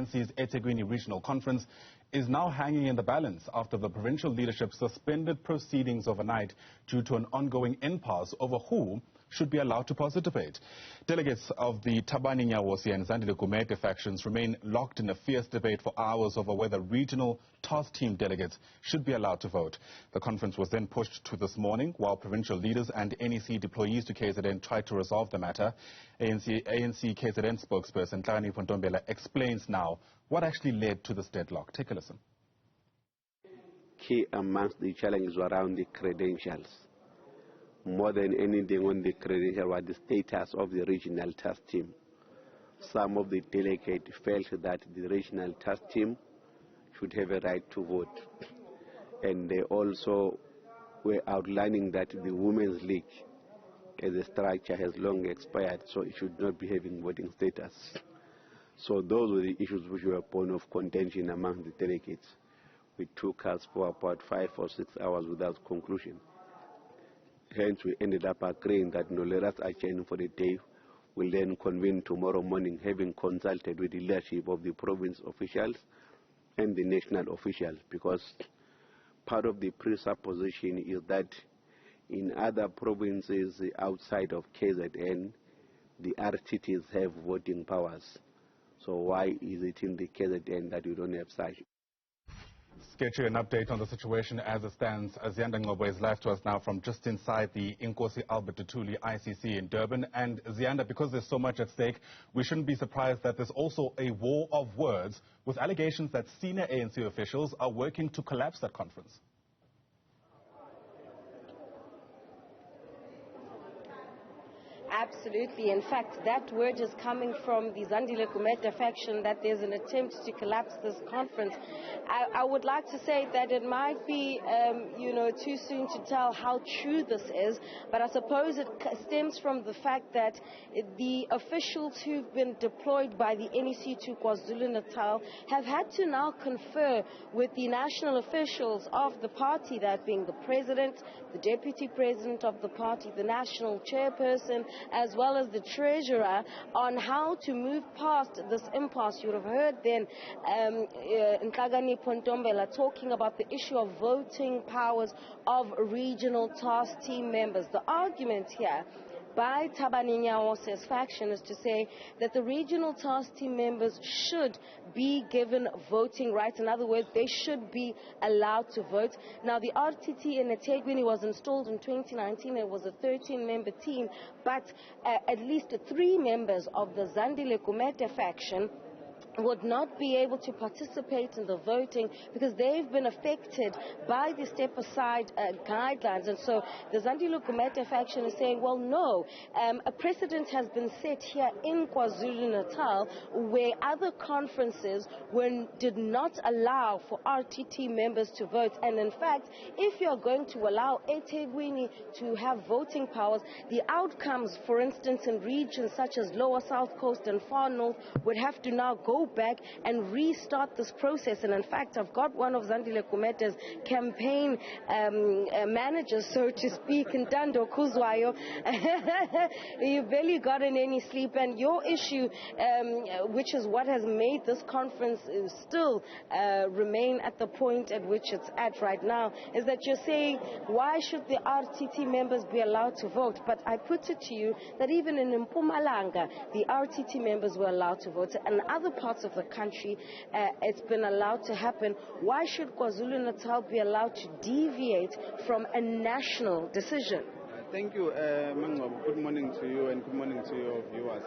ANC's Ethekwini Regional Conference is now hanging in the balance after the provincial leadership suspended proceedings overnight due to an ongoing impasse over who should be allowed to participate. Delegates of the Thabani Nyawosi and Zandile Gumede factions remain locked in a fierce debate for hours over whether regional task team delegates should be allowed to vote. The conference was then pushed to this morning while provincial leaders and NEC deployees to KZN tried to resolve the matter. ANC KZN spokesperson Ntando Khuzwayo explains now what actually led to this deadlock. Take a listen. Key amongst the challenges around the credentials. More than anything on the credential was the status of the regional task team. Some of the delegates felt that the regional task team should have a right to vote. And they also were outlining that the Women's League as a structure has long expired, so it should not be having voting status. So those were the issues which were a point of contention among the delegates. We took us for about 5 or 6 hours without conclusion. Hence, we ended up agreeing that no, let us adjourn for the day. We'll then convene tomorrow morning, having consulted with the leadership of the province officials and the national officials, because part of the presupposition is that in other provinces outside of KZN, the RTTs have voting powers. So why is it in the KZN that we don't have such? Get you an update on the situation as it stands. Ziyanda Ngcobo is live to us now from just inside the Inkosi Albert Tutuli ICC in Durban. And Ziyanda, because there's so much at stake, we shouldn't be surprised that there's also a war of words with allegations that senior ANC officials are working to collapse that conference. Absolutely. In fact, that word is coming from the Zandile Gumede faction that there's an attempt to collapse this conference. I would like to say that it might be, too soon to tell how true this is, but I suppose it stems from the fact that the officials who've been deployed by the NEC to KwaZulu-Natal have had to now confer with the national officials of the party, that being the president, the deputy president of the party, the national chairperson, as well as the treasurer, on how to move past this impasse. You would have heard then Nhlagani Pontombela talking about the issue of voting powers of regional task team members. The argument here by Thabani Nyawosi's faction is to say that the regional task team members should be given voting rights. In other words, they should be allowed to vote. Now, the RTT in Ethekwini was installed in 2019. It was a 13-member team, but at least 3 members of the Zandile Gumede faction would not be able to participate in the voting because they've been affected by the step-aside guidelines. And so the Zandile Gumede faction is saying, well, no, a precedent has been set here in KwaZulu-Natal where other conferences did not allow for RTT members to vote. And in fact, if you're going to allow Ethekwini to have voting powers, the outcomes, for instance, in regions such as Lower South Coast and Far North would have to now go back and restart this process. And in fact, I've got one of Zandile Gumede's campaign managers, so to speak, Ntando Khuzwayo. You've barely gotten any sleep, and your issue, which is what has made this conference still remain at the point at which it's at right now, is that you're saying, why should the RTT members be allowed to vote? But I put it to you that even in Mpumalanga, the RTT members were allowed to vote. And other parts of the country, it's been allowed to happen. Why should KwaZulu-Natal be allowed to deviate from a national decision? Thank you, Ngcobo. Good morning to you and good morning to your viewers.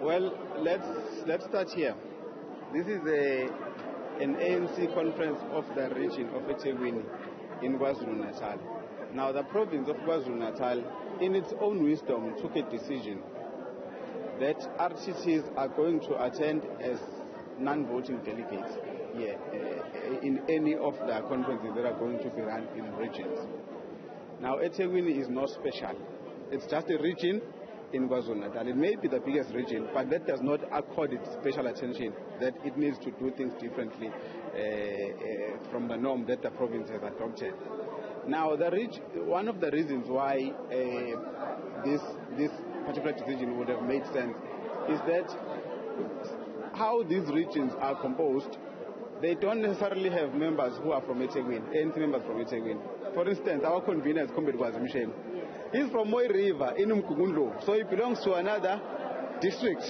Well, let's start here. This is an ANC conference of the region of Ethekwini in KwaZulu-Natal. Now, the province of KwaZulu-Natal, in its own wisdom, took a decision that RTTs are going to attend as non-voting delegates here in any of the conferences that are going to be run in regions. Now, Ethekwini is not special. It's just a region in KwaZulu-Natal. It may be the biggest region, but that does not accord it special attention that it needs to do things differently from the norm that the province has adopted. Now, one of the reasons why this particular decision would have made sense is that how these regions are composed, they don't necessarily have members who are from Ethekwini, ANC members from Ethekwini. For instance, our convener is Comrade Kwazimsheni. He's from Moy River in Umkugundlo, so he belongs to another district.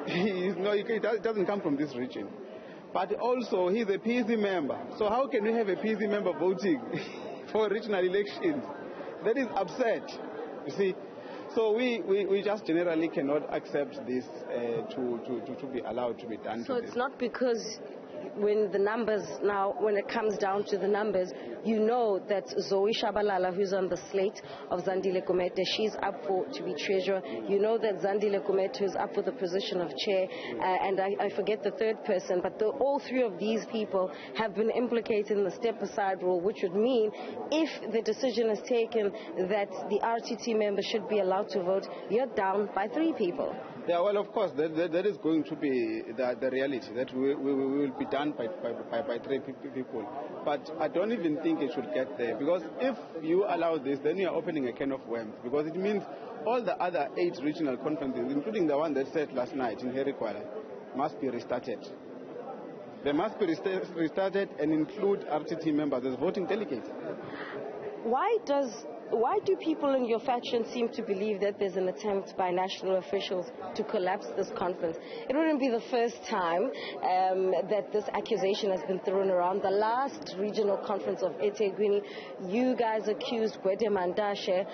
He doesn't come from this region. But also, he's a PEC member. So how can we have a PEC member voting for regional elections? That is absurd, you see. So we just generally cannot accept this to be allowed to be done. So it's not because when it comes down to the numbers, you know that Zoe Shabalala, who's on the slate of Zandile Gumede, she's up to be treasurer. You know that Zandile Gumede, who's up for the position of chair, and I forget the third person, but all three of these people have been implicated in the step-aside rule, which would mean if the decision is taken that the RTT member should be allowed to vote, you're down by 3 people. Yeah, well, of course, that is going to be the reality, that we will be done by 3 people. But I don't even think it should get there, because if you allow this, then you are opening a can of worms, because it means all the other 8 regional conferences, including the one that said last night in Ethekwini, must be restarted. They must be restarted and include RTT members as voting delegates. Why do people in your faction seem to believe that there's an attempt by national officials to collapse this conference? It wouldn't be the first time that this accusation has been thrown around. The last regional conference of Ethekwini, you guys accused Gwede Mandashe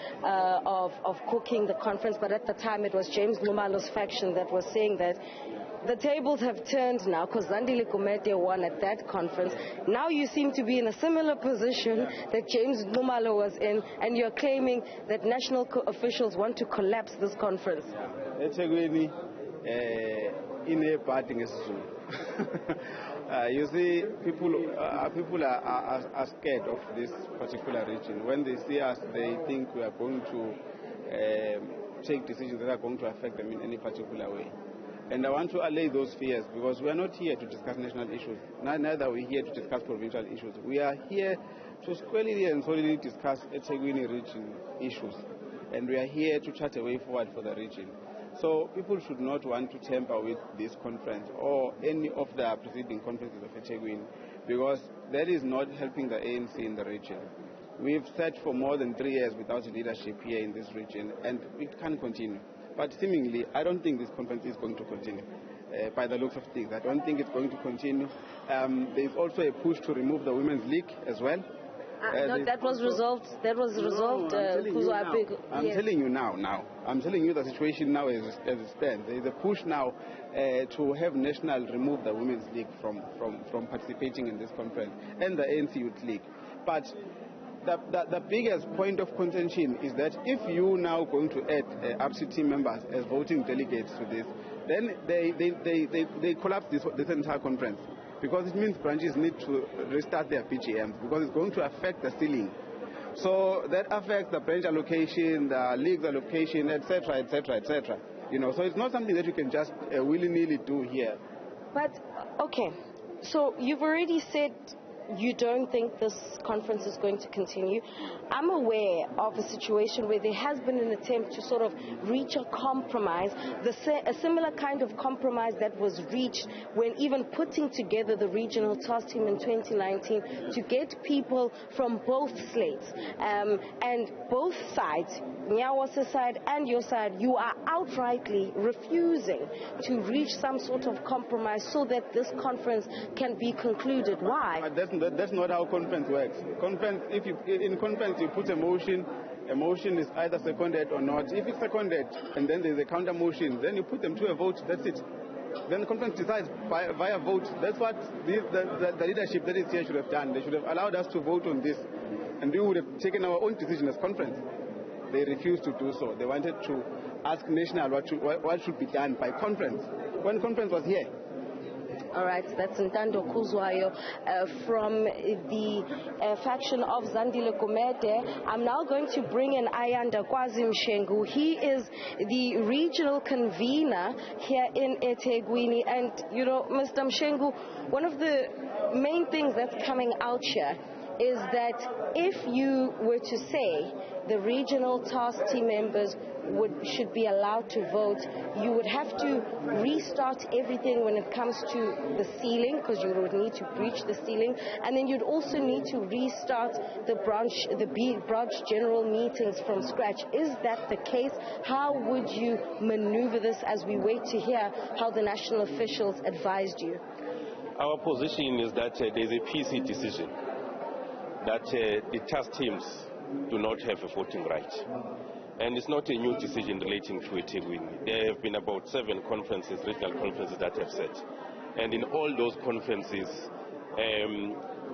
of cooking the conference, but at the time it was James Numalo's faction that was saying that. The tables have turned now because Zandile Gumede won at that conference. Now you seem to be in a similar position that James Numalo was in, and you're claiming that national officials want to collapse this conference. Ethekwini in a party. You see, people are scared of this particular region. When they see us, they think we are going to take decisions that are going to affect them in any particular way. And I want to allay those fears, because we are not here to discuss national issues. Neither are we here to discuss provincial issues. We are here to squarely and solidly discuss Ethekwini region issues. And we are here to chart a way forward for the region. So people should not want to tamper with this conference or any of the preceding conferences of Ethekwini, because that is not helping the ANC in the region. We've sat for more than 3 years without leadership here in this region, and it can't continue. But seemingly, I don't think this conference is going to continue. By the looks of things, I don't think it's going to continue. There's also a push to remove the Women's League as well. No, that was resolved. That was resolved. I'm telling you now. I'm telling you the situation now as it stands. There is a push now to have National remove the Women's League from participating in this conference, and the ANC Youth League. But the biggest point of contention is that if you now going to add RCT members as voting delegates to this, then they collapse this entire conference, because it means branches need to restart their PGMs, because it's going to affect the ceiling. So that affects the branch allocation, the leagues allocation, etc., etc., etc. So it's not something that you can just willy-nilly do here. But okay, so you've already said you don't think this conference is going to continue. I'm aware of a situation where there has been an attempt to sort of reach a compromise, a similar kind of compromise that was reached when even putting together the regional task team in 2019 to get people from both slates. And both sides, Nyawa's side and your side, you are outrightly refusing to reach some sort of compromise so that this conference can be concluded. Why? That's not how conference works. In conference you put a motion is either seconded or not. If it's seconded and then there's a counter motion, then you put them to a vote, that's it. Then the conference decides via vote. That's what the leadership that is here should have done. They should have allowed us to vote on this, and we would have taken our own decision as conference. They refused to do so. They wanted to ask National what should be done by conference, when conference was here. All right, that's Ntando Khuzwayo from the faction of Zandile Gumede. I'm now going to bring in Ziyanda Ngcobo. He is the regional convener here in Ethekwini. And, Mr. Mshengu, one of the main things that's coming out here is that if you were to say the regional task team members should be allowed to vote, you would have to restart everything when it comes to the ceiling, because you would need to breach the ceiling, and then you'd also need to restart the branch general meetings from scratch. Is that the case? How would you maneuver this as we wait to hear how the national officials advised you? Our position is that there is a PC decision that the task teams do not have a voting right. And it's not a new decision relating to Ethekwini. There have been about 7 conferences, regional conferences that have set. And in all those conferences,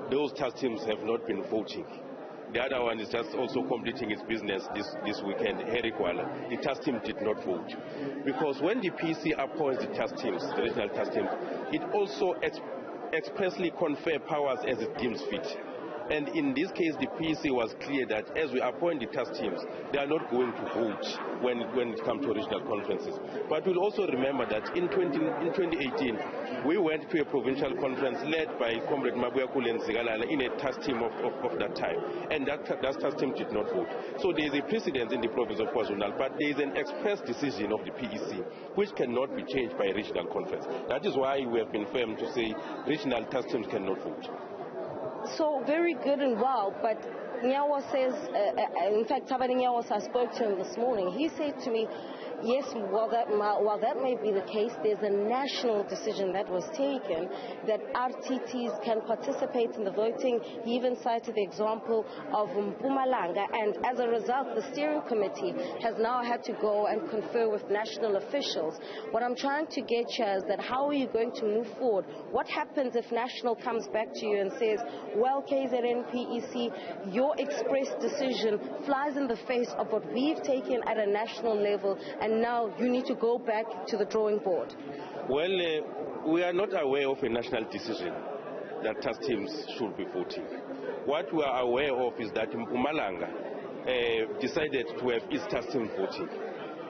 those task teams have not been voting. The other one is just also completing its business this weekend, Ethekwini. The task team did not vote. Because when the PC appoints the task teams, the regional task teams, it also expressly confers powers as it deems fit. And in this case, the PC was clear that as we appoint the task teams, they are not going to vote when it comes to regional conferences. But we'll also remember that in 2018, we went to a provincial conference led by Comrade Mabuya Kule and Zigalala in a task team of that time. And that task team did not vote. So there is a precedent in the province of KwaZulu-Natal, but there is an express decision of the PEC which cannot be changed by a regional conference. That is why we have been firm to say regional task teams cannot vote. So very good and well, but Nyawo says, in fact, Tabani Nyawo, I spoke to him this morning. He said to me, yes, while that may be the case, there's a national decision that was taken that RTTs can participate in the voting. He even cited the example of Mpumalanga, and as a result, the steering committee has now had to go and confer with national officials. What I'm trying to get here is that how are you going to move forward? What happens if national comes back to you and says, well, KZN PEC, your express decision flies in the face of what we've taken at a national level, and now you need to go back to the drawing board? Well, we are not aware of a national decision that task teams should be voting. What we are aware of is that Mpumalanga decided to have its task team voting.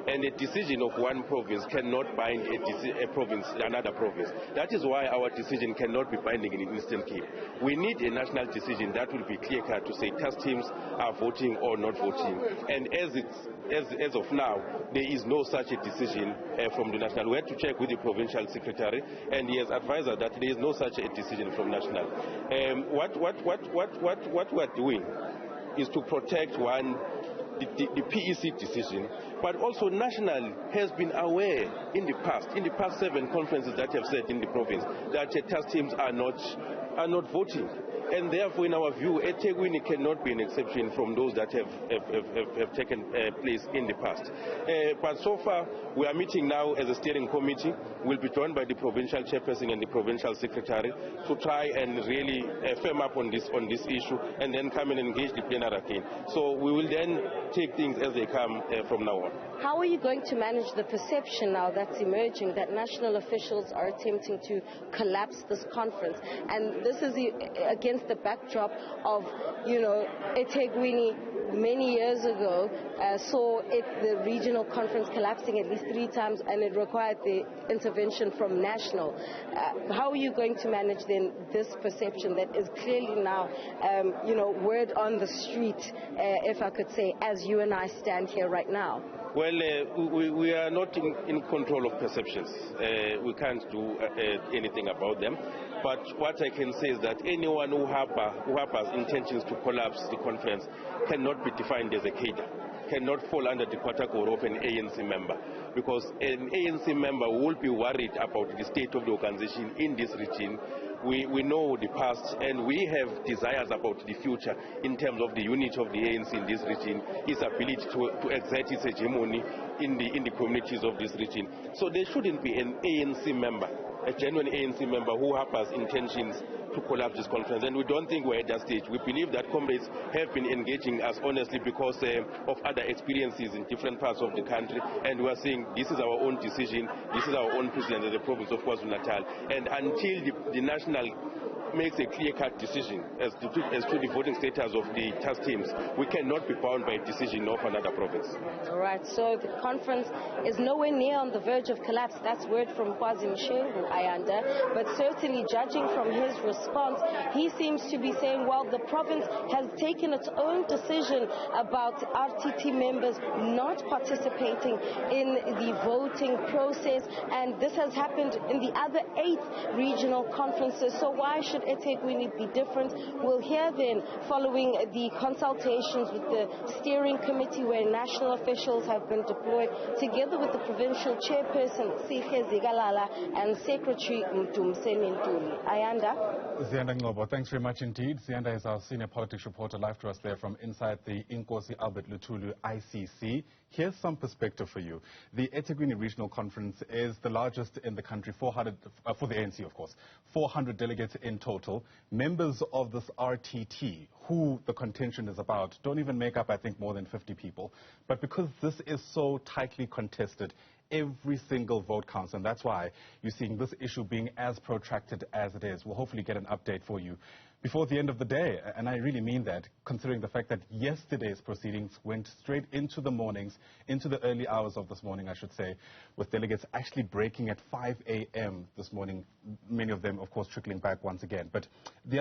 And a decision of one province cannot bind another province. That is why our decision cannot be binding in Eastern Cape. We need a national decision that will be clear-cut to say task teams are voting or not voting. And as of now, there is no such a decision from the national. We had to check with the provincial secretary, and he has advised us that there is no such a decision from national. What we are doing is to protect the PEC decision, but also national has been aware in the past 7 conferences that have said in the province that task teams are not voting. And therefore, in our view, Ethekwini cannot be an exception from those that have taken place in the past. But so far, we are meeting now as a steering committee. We'll be joined by the provincial chairperson and the provincial secretary to try and really firm up on this issue, and then come and engage the plenary again. So we will then take things as they come from now on. How are you going to manage the perception now that's emerging that national officials are attempting to collapse this conference? And this is against the backdrop of, Ethekwini many years ago saw the regional conference collapsing at least 3 times, and it required the intervention from national. How are you going to manage then this perception that is clearly now, word on the street, if I could say, as you and I stand here right now? Well, we are not in control of perceptions. We can't do anything about them. But what I can say is that anyone who harbors intentions to collapse the conference cannot be defined as a cadre, cannot fall under the category of an ANC member, because an ANC member will be worried about the state of the organization in this region. We know the past, and we have desires about the future in terms of the unity of the ANC in this region, its ability to exert its hegemony in the communities of this region. So there shouldn't be an ANC member, a genuine ANC member, who harbors intentions to collapse this conference, and we don't think we're at that stage. We believe that comrades have been engaging us honestly because of other experiences in different parts of the country, and we are saying this is our own decision, this is our own precedent as the province of KwaZulu-Natal, and until the national makes a clear-cut decision as to the voting status of the task teams, we cannot be bound by a decision of another province. All right, so the conference is nowhere near on the verge of collapse. That's word from Kwazi Mshengu, Ayanda. But certainly, judging from his response, he seems to be saying, well, the province has taken its own decision about RTT members not participating in the voting process, and this has happened in the other 8 regional conferences. So why should Ethekwini be different? We'll hear then, following the consultations with the steering committee where national officials have been deployed, together with the provincial chairperson, Sihe Zigalala, and Secretary Mtumseni Ntuli. Ayanda? Ziyanda Ngcobo, thanks very much indeed. Ziyanda is our senior politics reporter, live to us there from inside the Inkosi Albert Luthuli ICC. Here's some perspective for you. The Ethekwini Regional Conference is the largest in the country, 400, for the ANC, of course, 400 delegates in total. Members of this RTT, who the contention is about, don't even make up, I think, more than 50 people. But because this is so tightly contested, every single vote counts, and that's why you're seeing this issue being as protracted as it is. We'll hopefully get an update for you before the end of the day, and I really mean that, considering the fact that yesterday's proceedings went straight into the mornings, into the early hours of this morning, I should say, with delegates actually breaking at 5 a.m. this morning, many of them, of course, trickling back once again. But the